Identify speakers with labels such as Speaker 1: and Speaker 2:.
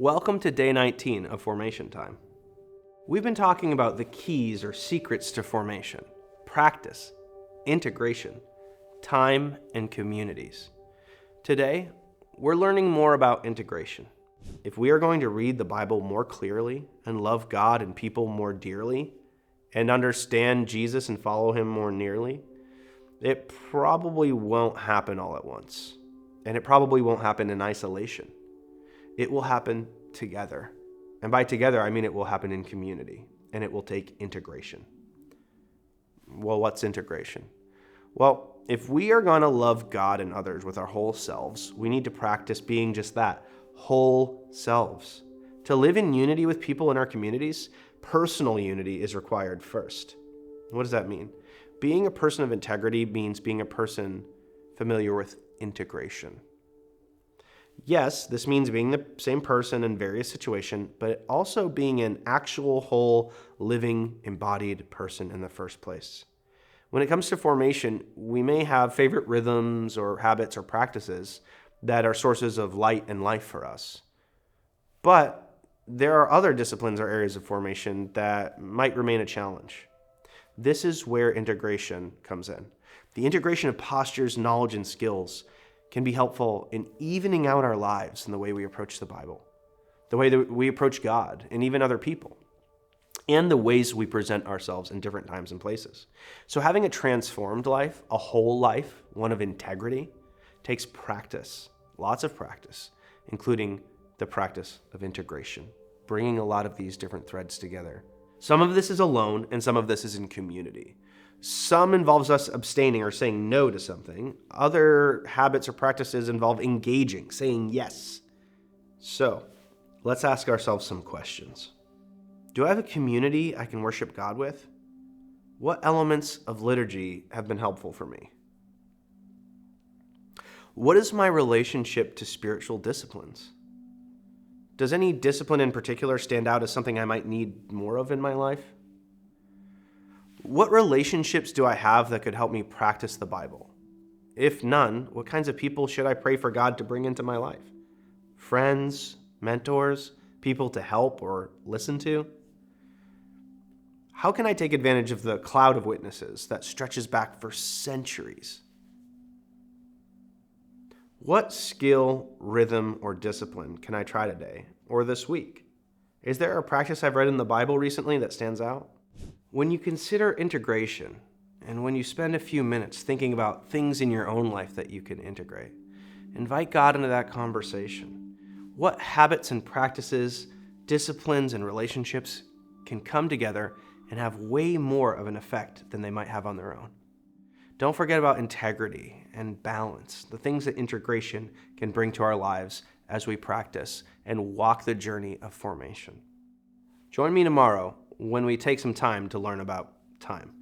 Speaker 1: Welcome to day 19 of Formation Time. We've been talking about the keys or secrets to formation: practice, integration, time, and communities. Today, we're learning more about integration. If we are going to read the Bible more clearly and love God and people more dearly and understand Jesus and follow him more nearly, it probably won't happen all at once. And it probably won't happen in isolation. It will happen together. And by together, I mean it will happen in community, and it will take integration. Well, what's integration? Well, if we are going to love God and others with our whole selves, we need to practice being just that, whole selves. To live in unity with people in our communities, personal unity is required first. What does that mean? Being a person of integrity means being a person familiar with integration. Yes, this means being the same person in various situations, but also being an actual, whole, living, embodied person in the first place. When it comes to formation, we may have favorite rhythms or habits or practices that are sources of light and life for us. But there are other disciplines or areas of formation that might remain a challenge. This is where integration comes in. The integration of postures, knowledge, and skills can be helpful in evening out our lives in the way we approach the Bible, the way that we approach God and even other people, and the ways we present ourselves in different times and places. So having a transformed life, a whole life, one of integrity, takes practice, lots of practice, including the practice of integration, bringing a lot of these different threads together. Some of this is alone, and some of this is in community. Some involves us abstaining or saying no to something. Other habits or practices involve engaging, saying yes. So let's ask ourselves some questions. Do I have a community I can worship God with? What elements of liturgy have been helpful for me? What is my relationship to spiritual disciplines? Does any discipline in particular stand out as something I might need more of in my life? What relationships do I have that could help me practice the Bible? If none, what kinds of people should I pray for God to bring into my life? Friends, mentors, people to help or listen to? How can I take advantage of the cloud of witnesses that stretches back for centuries? What skill, rhythm, or discipline can I try today or this week? Is there a practice I've read in the Bible recently that stands out? When you consider integration, and when you spend a few minutes thinking about things in your own life that you can integrate, invite God into that conversation. What habits and practices, disciplines, and relationships can come together and have way more of an effect than they might have on their own? Don't forget about integrity and balance, the things that integration can bring to our lives as we practice and walk the journey of formation. Join me tomorrow when we take some time to learn about time.